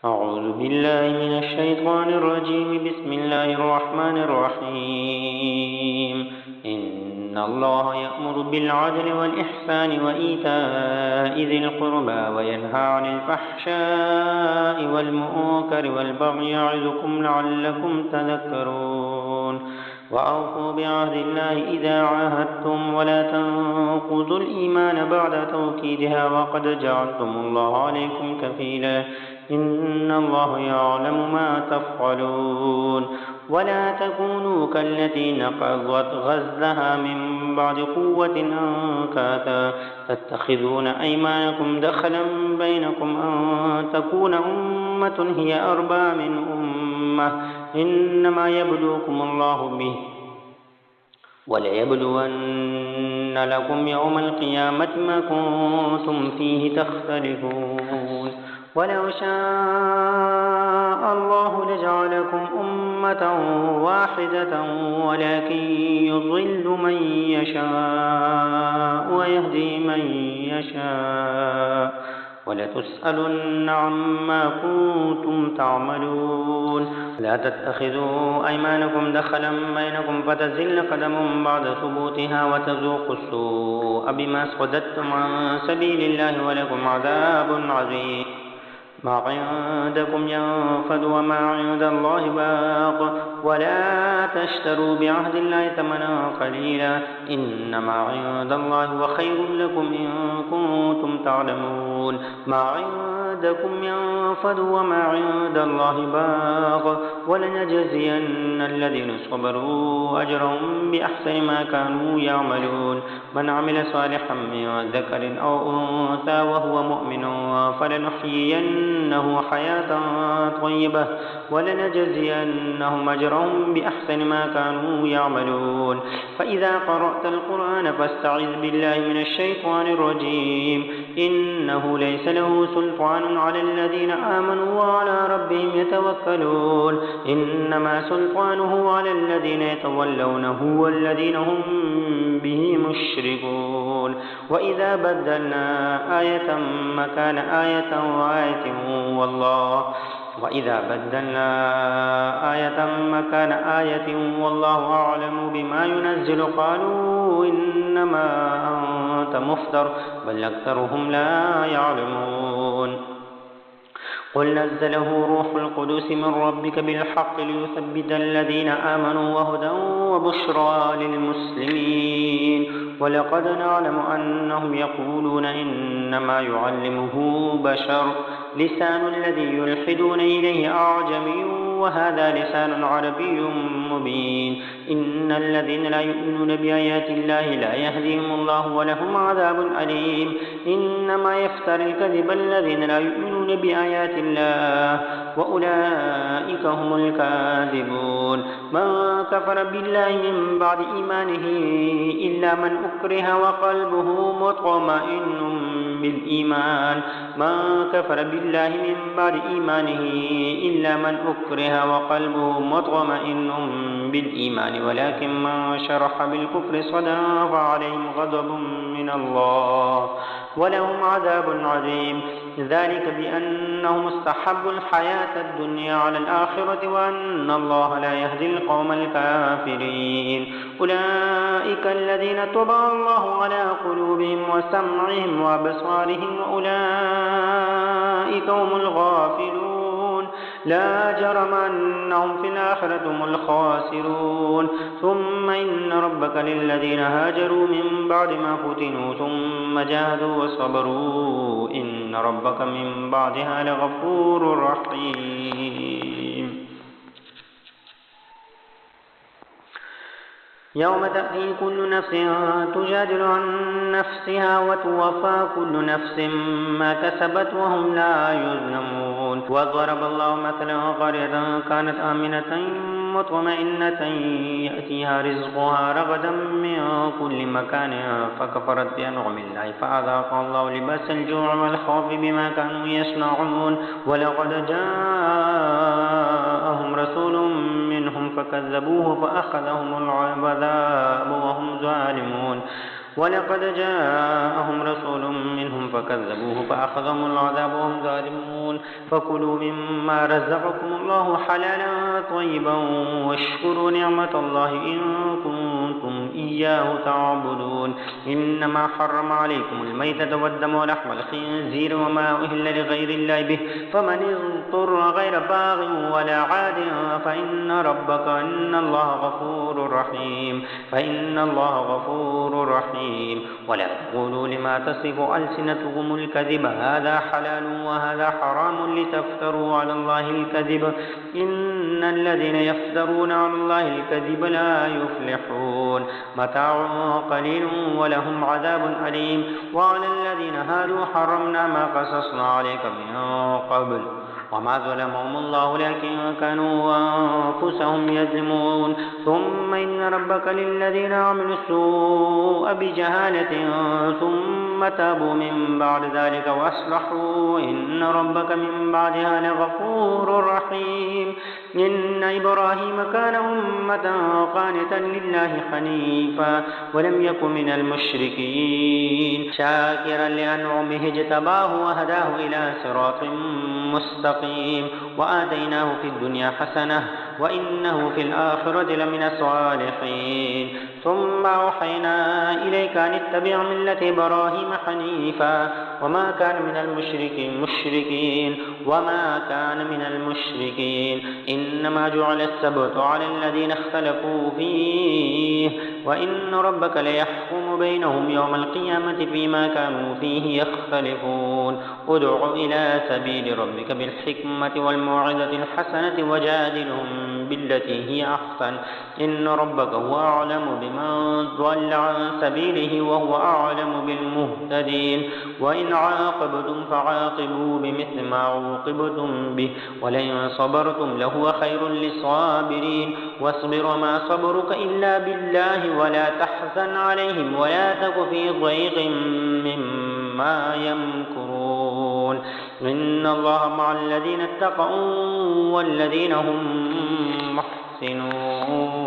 أعوذ بالله من الشيطان الرجيم. بسم الله الرحمن الرحيم. إن الله يأمر بالعدل والإحسان وإيتاء ذي القربى وينهى عن الفحشاء والمنكر والبغي يعظكم لعلكم تذكرون. وأوفوا بعهد الله إذا عاهدتم ولا تنقضوا الإيمان بعد توكيدها وقد جعلتم الله عليكم كفيلا إن الله يعلم ما تفعلون. ولا تكونوا كالتي نقضت غزلها من بعد قوة أنكاثا تتخذون أيمانكم دخلا بينكم أن تكون أمة هي أربى من أمة إنما يبلوكم الله به وليبلون لكم يوم القيامة ما كنتم فيه تختلفون. ولو شاء الله لجعلكم أمة واحدة ولكن يضل من يشاء ويهدي من يشاء ولتسألن عما كنتم تعملون. لا تتخذوا أيمانكم دخلا بينكم فتزل قدم بعد ثبوتها وتذوقوا السوء بما صددتم عن سبيل الله ولكم عذاب عظيم. ما عندكم ينفد وما عند الله باق ولا تشتروا بعهد الله ثمنا قليلا إنما عند الله هو خير لكم إن كنتم تعلمون. ما عندكم ينفد وما عند الله باق ولنجزين الذين صبروا أجرهم بأحسن ما كانوا يعملون. من عمل صالحا من ذكر أو أنثى وهو مؤمن فلنحيينه حياة طيبة ولنجزينهم أجرهم بأحسن ما كانوا يعملون. فإذا قرأت القرآن فاستعذ بالله من الشيطان الرجيم. إنه ليس له سلطان على الذين آمنوا وعلى ربهم يتوكلون. إنما سلطانه على الذين يتولونه والذين هم به مشركون. وإذا بدلنا آية مكان آية والله أعلم بما ينزل قالوا إنما أنت مفتر بل أكثرهم لا يعلمون. قل نزله روح القدس من ربك بالحق ليثبت الذين آمنوا وهدى وبشرى للمسلمين. ولقد نعلم أنهم يقولون إنما يعلمه بشر لسان الذي يلحدون إليه أعجمي وهذا لسان عربي مبين. إن الذين لا يؤمنون بآيات الله لا يهديهم الله ولهم عذاب أليم. إنما يفتري الكذب الذين لا يؤمنون بآيات الله وأولئك هم الكاذبون. من كفر بالله من بعد إيمانه إلا من أكره وقلبه مطمئن بالإيمان. ولكن من شرح بالكفر صدرا فعليهم غضب من الله ولهم عذاب عظيم. ذلك بأنهم استحبوا الحياة الدنيا على الآخرة وأن الله لا يهدي القوم الكافرين. أولئك الذين طبع الله على قلوبهم وسمعهم وأبصارهم وأولئك هم الغافلون. لا جرم أنهم في الآخرة هم الخاسرون. ثم إن ربك للذين هاجروا من بعد ما فتنوا ثم جاهدوا وصبروا إن ربك من بعدها لغفور رحيم. يوم تأتي كل نفس تجادل عن نفسها وتوفى كل نفس ما كسبت وهم لا يظلمون. وضرب الله مثلا قرية كانت آمنة مطمئنة يأتيها رزقها رغدا من كل مكان فكفرت بأنعم الله فأذاقها الله لباس الجوع والخوف بما كانوا يصنعون. ولقد جاءهم رسول منهم فكذبوه فأخذهم العذاب وهم ظالمون. ولقد جاءهم رسول منهم فكذبوه فأخذهم العذاب وهم ظالمون فكلوا مما رزقكم الله حلالا طيبا واشكروا نعمة الله إن كنتم إياه تعبدون. إنما حرم عليكم الميتة والدم ولحم الخنزير وما أهل لغير الله به فمن اضطر غير باغ ولا عاد فإن الله غفور رحيم. ولا تقولوا لما تصف ألسنتكم الكذب هذا حلال وهذا حرام لتفتروا على الله الكذب إن الذين يفترون على الله الكذب لا يفلحون. متاع قليل ولهم عذاب أليم. وعلى الذين هادوا حرمنا ما قصصنا عليك من قبل وما ظلمهم الله لكن كانوا أنفسهم يظلمون. ثم إن ربك للذين عملوا السوء بجهالة ثم تابوا من بعد ذلك وأصلحوا إن ربك من بعدها لغفور رحيم. إن إبراهيم كان أمة قانتا لله حنيفا ولم يك من المشركين شاكرا لأنعمه اجتباه وهداه إلى صراط مستقيم. وآتيناه في الدنيا حسنة وإنه في الآخرة لمن الصالحين. ثم أوحينا إليك أن اتبع ملة إبراهيم حنيفا وما كان من المشركين إنما جعل السبت على الذين اختلفوا فيه وإن ربك ليحكم بينهم يوم القيامة فيما كانوا فيه يختلفون. ادع إلى سبيل ربك بالحكمة والموعظة الحسنة وجادلهم بالتي هي أحسن إن ربك هو أعلم بمن ضل عن سبيله وهو أعلم بالمهتدين. وإن عاقبتم فعاقبوا بمثل ما عوقبتم به ولئن صبرتم لهو خير للصابرين. واصبر وما صبرك إلا بالله ولا تحزن عليهم ولا تك في ضيق مما يمكرون. إن الله مع الذين اتقوا والذين هم محسنون.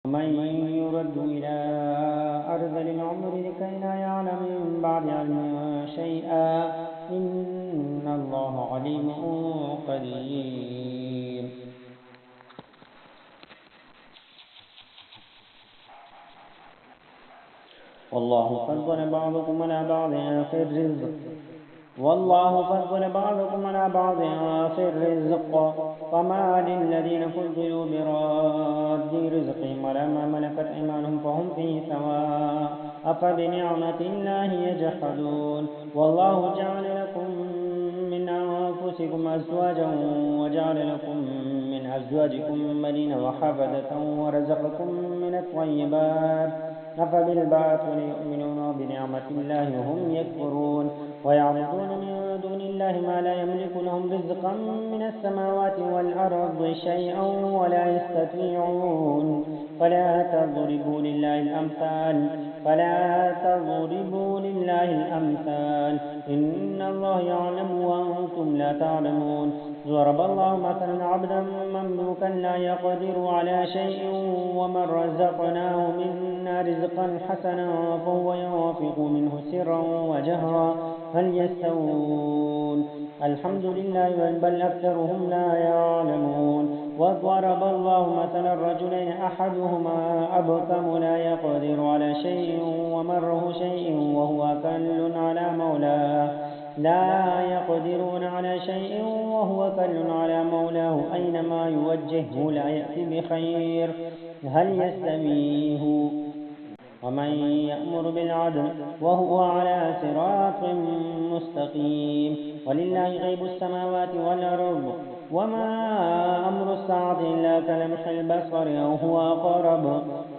ومن يرد إلى أرذل العمر لكي لا يعلم من بعد علم شيئا إن الله عليم قدير. والله فضل بعضكم على بعض في الرزق فما للذين فضلوا براد رزقهم ولا ما ملكت أيمانهم فهم فيه سواء أفبنعمة الله يجحدون. والله جعل لكم من أنفسكم أزواجا وجعل لكم من أزواجكم بنين وحفدة ورزقكم من الطيبات أفبالباطل يؤمنون وبنعمة الله وهم يكفرون ويعبدون من دون الله ما لا يملك لهم رزقا من السماوات والأرض شيئا ولا يستطيعون فلا تضربوا لله الأمثال إن الله يعلم وأنتم لا تعلمون. ضرب الله مثلا عبدا مملوكا لا يقدر على شيء ومن رزقناه منا رزقا حسنا فهو ينفق منه سرا وجهرا هل يستوون الحمد لله بل أكثرهم لا يعلمون. وضرب الله مثلا الرجلين أحدهما أبكم لا يقدر على شيء ومره شيء وهو كل على مولاه أينما يوجهه لا يأتي بخير هل يستوي هو ومن يأمر بالعدل وهو على صراط مستقيم. ولله غيب السماوات والأرض وما أمر الساعة إلا كلمح البصر أو هو أقرب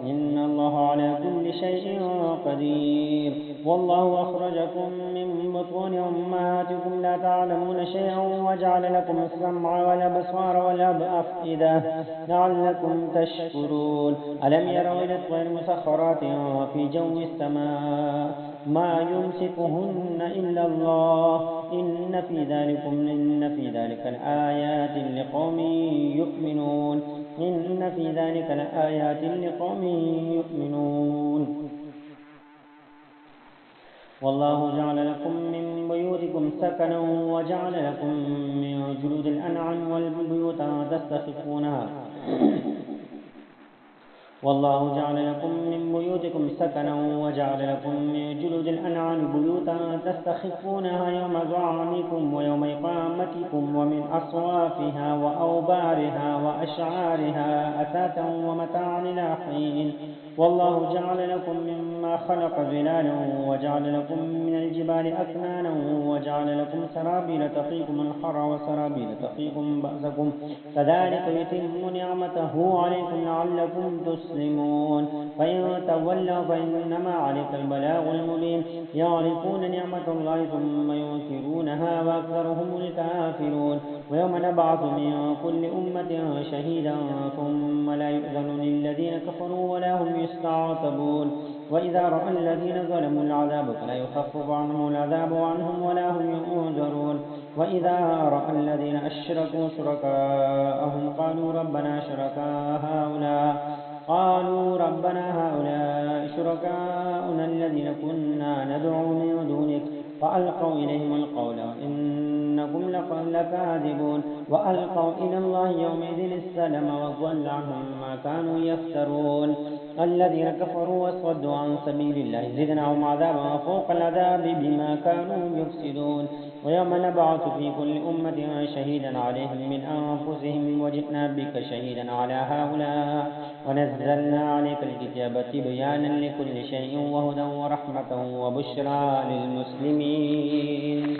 إن الله على كل شيء قدير. والله أخرجكم من بطون أمهاتكم لا تعلمون شيئا وجعل لكم السمع والأبصار والأفئدة لعلكم تشكرون. ألم يروا إلى الطير مسخرات في جو السماء ما يمسكهن إلا الله إن في ذلك الآيات لقوم يؤمنون. والله جعل لكم من بيوتكم سكنا وجعل لكم من جلود الأنعام والبيوت تستخفونها والله جعل لكم من بيوتكم سكنا وجعل لكم من جلود الأنعام بيوتا تستخفونها يوم ظعنكم ويوم إقامتكم ومن أصوافها وأوبارها وأشعارها أثاثا ومتاعا إلى حين. والله جعل لكم مما خلق ظلالا وجعل لكم من الجبال أكنانا وجعل لكم سرابيل تقيكم الحر وسرابيل تقيكم بأسكم كذلك يتم نعمته عليكم لعلكم تسلمون. فإن تولوا فإنما عليك البلاغ المبين. يعرفون نعمة الله ثم ينكرونها وأكثرهم الكافرون. ويوم نبعث من كل أمة شهيدا ثم لا يؤذن للذين كفروا ولا هم يستعتبون. وإذا رأى الذين ظلموا العذاب فلا يخفف عنهم العذاب عنهم ولا هم ينذرون. وإذا رأى الذين أشركوا شركاءهم قالوا ربنا هؤلاء شركاؤنا الذين كنا ندعو من دونك فألقوا إليهم القول إنكم لكاذبون. وألقوا إلى الله يومئذ السلم وضل عنهم ما كانوا يفترون. الذين كفروا وصدوا عن سبيل الله زدناهم عذابا فوق العذاب بما كانوا يفسدون. ويوم نبعث في كل أمة شهيدا عليهم من أنفسهم وجئنا بك شهيدا على هؤلاء ونزلنا عليك الكتاب تبيانا لكل شيء وهدى ورحمة وبشرى للمسلمين.